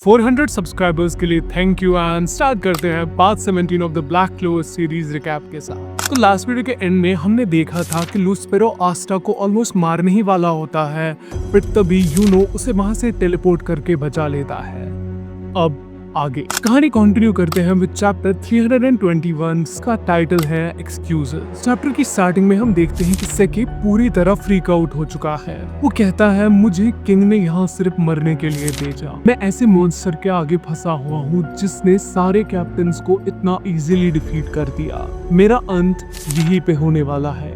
400 subscribers के लिए thank you and start करते हैं part 17 of the black clover series recap के साथ। तो लास्ट वीडियो के एंड में हमने देखा था कि लू स्पैरो आस्टा को ऑलमोस्ट मारने ही वाला होता है, बट तभी यूनो उसे वहां से टेलीपोर्ट करके बचा लेता है। अब आगे कहानी कंटिन्यू करते हैं विद चैप्टर 321 जिसका टाइटल है एक्सक्यूजेस। चैप्टर की स्टार्टिंग में हम देखते हैं कि सेके पूरी तरह फ्रीक आउट हो चुका है। वो कहता है मुझे किंग ने यहाँ सिर्फ मरने के लिए भेजा। मैं ऐसे मॉन्स्टर के आगे फंसा हुआ हूँ जिसने सारे कैप्टन्स को इतना इजीली डिफीट कर दिया। मेरा अंत यहीं पे होने वाला है।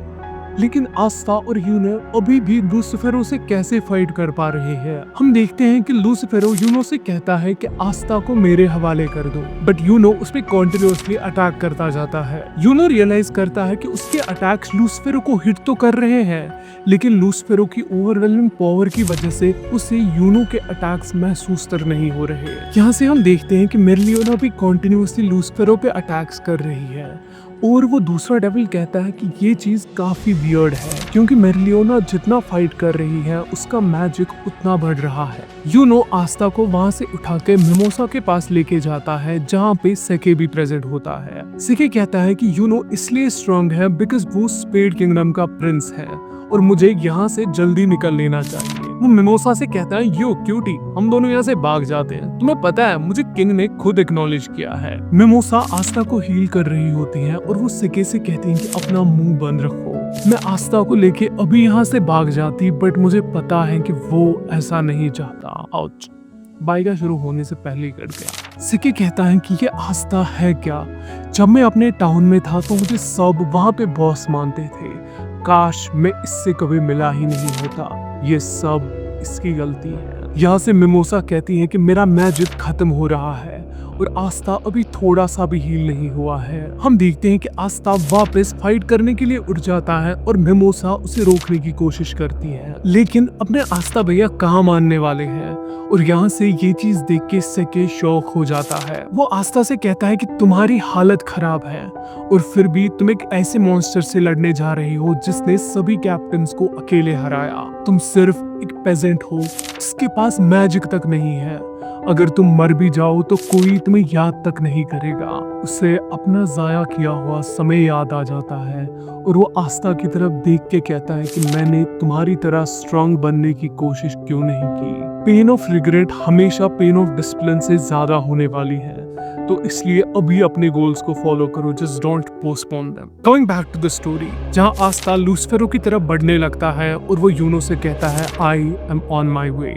लेकिन आस्था और यूनो अभी भी लूसिफेरो से कैसे फाइट कर पा रहे हैं। हम देखते हैं कि लूसिफेरो यूनो से कहता है कि आस्था को मेरे हवाले कर दो, बट यूनो उस पे कॉन्टिन्यूअसली अटैक करता जाता है। यूनो रियलाइज करता है कि उसके अटैक्स लूसिफेरो को हिट तो कर रहे हैं, लेकिन लूसिफेरो की ओवरवेलमिंग पावर की वजह से उसे यूनो के अटैक्स महसूस तक नहीं हो रहे। यहाँ से हम देखते हैं कि मेरलियोना भी कॉन्टिन्यूअसली लूसिफेरो पे अटैक्स कर रही है, और वो दूसरा डेविल कहता है कि ये चीज काफी वियर्ड है क्योंकि मेरलियोना जितना फाइट कर रही है उसका मैजिक उतना बढ़ रहा है। यूनो आस्था को वहां से उठा के मिमोसा के पास लेके जाता है जहाँ पे सेके भी प्रेजेंट होता है। सेके कहता है कि यूनो इसलिए स्ट्रांग है बिकॉज वो स्पेड किंगडम का प्रिंस है और मुझे यहाँ से जल्दी निकल लेना चाहिए। वो मिमोसा से कहता है यो क्यूटी, हम दोनों यहाँ से भाग जाते हैं, तुम्हें पता है मुझे किंग ने खुद एक्नॉलेज किया है। मिमोसा आस्था को हील कर रही होती है और वो सेके से कहती है कि अपना मुंह बंद रखो। मैं आस्था को लेके अभी यहाँ से भाग जाती, बट मुझे पता है कि वो ऐसा नहीं चाहता। आउच, बाइका शुरू होने से पहले ही कट गया। सिके कहता है कि ये आस्था है क्या? जब मैं अपने टाउन में था तो मुझे सब वहाँ पे बॉस मानते थे। काश मैं इससे कभी मिला ही नहीं होता। ये सब इसकी गलती है। यहाँ से मिमोसा कहती है कि मेरा मैजिक खत्म हो रहा है और आस्था अभी थोड़ा सा भी हील नहीं हुआ है। हम देखते हैं कि आस्था वापस फाइट करने के लिए उठ जाता है और मिमोसा उसे रोकने की कोशिश करती है, लेकिन अपने आस्था भैया कहाँ मानने वाले हैं। और यहाँ से ये चीज देख के सेके शॉक हो जाता है। वो आस्था से कहता है कि तुम्हारी हालत खराब है और फिर भी तुम एक ऐसे मॉन्स्टर से लड़ने जा रही हो जिसने सभी कैप्टन्स को अकेले हराया। तुम सिर्फ एक पेजेंट हो जिसके पास मैजिक तक नहीं है। अगर तुम मर भी जाओ तो कोई तुम्हें याद तक नहीं करेगा। उसे अपना जाया किया हुआ समय याद आ जाता है और वो आस्था की तरफ देख के कहता है कि मैंने तुम्हारी तरह स्ट्रांग बनने की कोशिश क्यों नहीं की। पेन ऑफ रिग्रेट हमेशा पेन ऑफ डिसिप्लिन से ज्यादा होने वाली है, तो इसलिए अभी अपने गोल्स को फॉलो करो, just don't postpone them. Coming back to the story, जहां आस्था लूसिफेरो की तरफ बढ़ने लगता है और वो यूनो से कहता है I am on my way,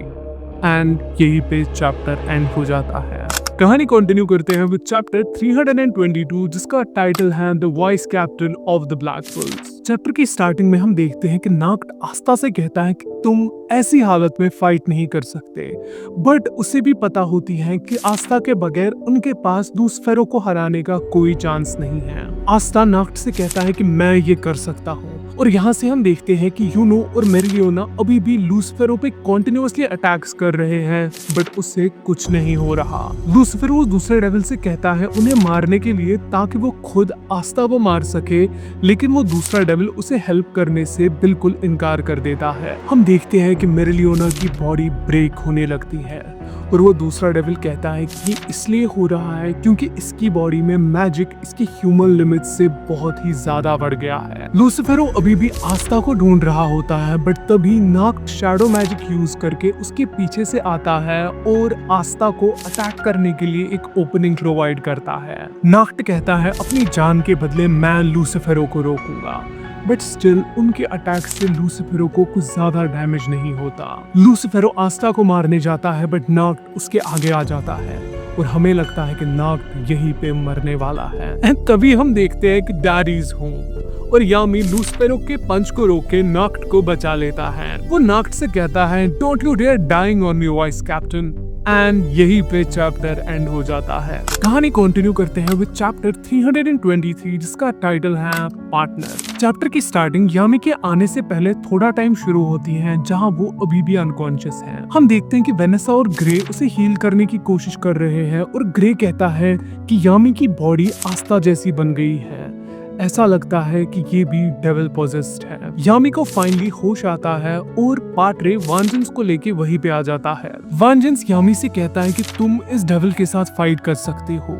and यही पे चैप्टर एंड हो जाता है। कहानी कंटिन्यू करते हैं विद चैप्टर 322 जिसका टाइटल है the vice captain of the black Wolves. Chapter की स्टार्टिंग में हम देखते हैं कि नाक्ट आस्था से कहता है कि तुम ऐसी हालत में फाइट नहीं कर सकते, बट उसे भी पता होती है कि आस्था के बगैर उनके पास लूसिफेरो को हराने का कोई चांस नहीं है। आस्था नाक्ट से कहता है कि मैं ये कर सकता हूँ, और यहाँ से हम देखते हैं कि यूनो और मेरलियोना अभी भी लूसिफेरो पे कॉन्टिन्यूअसली अटैक्स कर रहे हैं, बट उससे कुछ नहीं हो रहा। लूसिफेरो दूसरे डेविल से कहता है उन्हें मारने के लिए ताकि वो खुद आस्था को मार सके, लेकिन वो दूसरा डेविल उसे हेल्प करने से बिल्कुल इनकार कर देता है। हम देखते हैं कि मेरलियोना की बॉडी ब्रेक होने लगती है और वो दूसरा डेविल कहता है कि ये इसलिए हो रहा है क्योंकि इसकी बॉडी में मैजिक इसकी ह्यूमन लिमिट से बहुत ही ज्यादा बढ़ गया है। लूसिफेरो अभी भी आस्था को ढूंढ रहा होता है, बट तभी नाक्ट शैडो मैजिक यूज करके उसके पीछे से आता है और आस्था को अटैक करने के लिए एक ओपनिंग प्रोवाइड करता है। नाक्ट कहता है अपनी जान के बदले मैं लूसिफेरो को रोकूंगा, बट स्टिल उनके अटैक से लूसिफेरो को कुछ ज्यादा डैमेज नहीं होता। लूसिफेरो आस्था को मारने जाता है, बट नाक्ट उसके आगे आ जाता है और हमें लगता है कि नाक्ट यहीं पे मरने वाला है। एंड तभी हम देखते हैं कि डैडीज होम और यामी लूसिफेरो के पंच को रोक के नाक्ट को बचा लेता है। वो नाक्ट से कहता है don't you dare dying on your vice captain, and यही पे चैप्टर एंड हो जाता है। कहानी कंटिन्यू करते हैं विद चैप्टर 323 जिसका टाइटल है पार्टनर। चैप्टर की स्टार्टिंग यामी के आने से पहले थोड़ा टाइम शुरू होती है जहां वो अभी भी अनकॉन्शियस है। हम देखते हैं कि वेनेसा और ग्रे उसे हील करने की कोशिश कर रहे हैं और ग्रे कहता है कि यामी की बॉडी आस्था जैसी बन गई है, ऐसा लगता है कि ये भी डेविल पोजेस्ड है। यामी को फाइनली होश आता है और पार्टरे वांजेंस को लेके वहीं पे आ जाता है। वांजेंस यामी से कहता है कि तुम इस डेविल के साथ फाइट कर सकते हो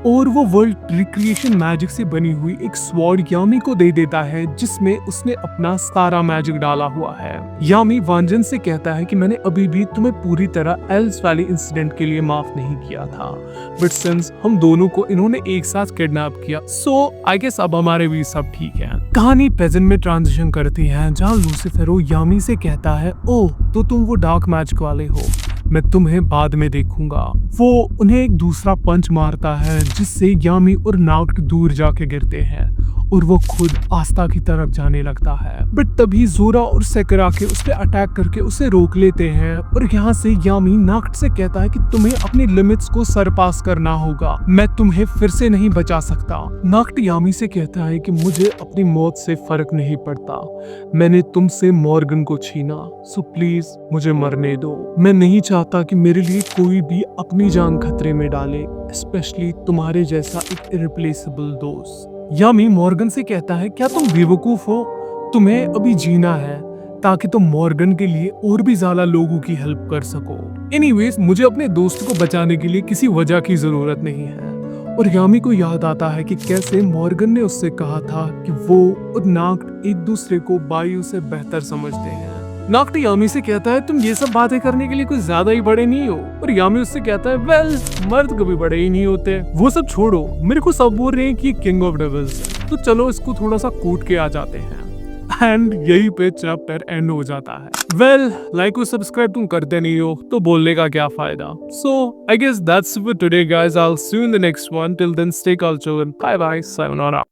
और वो वर्ल्ड रिक्रिएशन मैजिक से बनी हुई एक स्वॉर्ड यामी को दे देता है जिसमें उसने अपना सारा मैजिक डाला हुआ है। यामी वांजन से कहता है कि मैंने अभी भी तुम्हें पूरी तरह एल्स वैली इंसिडेंट के लिए माफ नहीं किया था, बट सिंस हम दोनों को इन्होंने एक साथ किडनैप किया, सो आई गेस अब हमारे भी सब ठीक है। कहानी प्रेजेंट में ट्रांजिशन करती है जहाँ लूसीफेरो यामी से कहता है, ओह तो तुम वो डार्क मैजिक वाले हो, मैं तुम्हें बाद में देखूंगा। वो उन्हें एक दूसरा पंच मारता है जिससे यामी और नाउट दूर जाके गिरते हैं और वो खुद आस्था की तरफ जाने लगता है। बट तभी जोरा और सेकर आके उस पे अटैक करके उसे रोक लेते हैं और यहाँ से यामी नाक्ट से कहता है कि तुम्हें अपनी लिमिट्स को सरपास करना होगा, मैं तुम्हें फिर से नहीं बचा सकता। नाक्ट यामी से कहता है कि मुझे अपनी मौत से फर्क नहीं पड़ता, मैंने तुमसे मॉर्गन को छीना, सो प्लीज मुझे मरने दो। मैं नहीं चाहता कि मेरे लिए कोई भी अपनी जान खतरे में डाले, स्पेशली तुम्हारे जैसा एक इरिप्लेसेबल दोस्त। यामी मॉर्गन से कहता है, क्या तुम बेवकूफ हो, तुम्हें अभी जीना है ताकि तुम मॉर्गन के लिए और भी ज्यादा लोगों की हेल्प कर सको। एनीवेज, मुझे अपने दोस्त को बचाने के लिए किसी वजह की जरूरत नहीं है। और यामी को याद आता है कि कैसे मॉर्गन ने उससे कहा था कि वो और नाक्ट एक दूसरे को बायु से बेहतर समझते हैं। नाक्ट यामी से कहता है, तुम ये सब बातें करने के लिए कुछ ज्यादा ही बड़े नहीं हो। और यामी उससे कहता है, वेल मर्द कभी बड़े ही नहीं होते, वो सब छोड़ो, मेरे को सब बोल रहे हैं कि किंग ऑफ डेविल्स है, तो चलो इसको थोड़ा सा कूट के आ जाते हैं। एंड यही पे चैप्टर एंड हो जाता है। वेल लाइक और सब्सक्राइब तुम करते नहीं हो तो बोलने का क्या फायदा। So I guess that's for today guys, I will see you in the next one, till then stay cultural, bye bye, sayonara.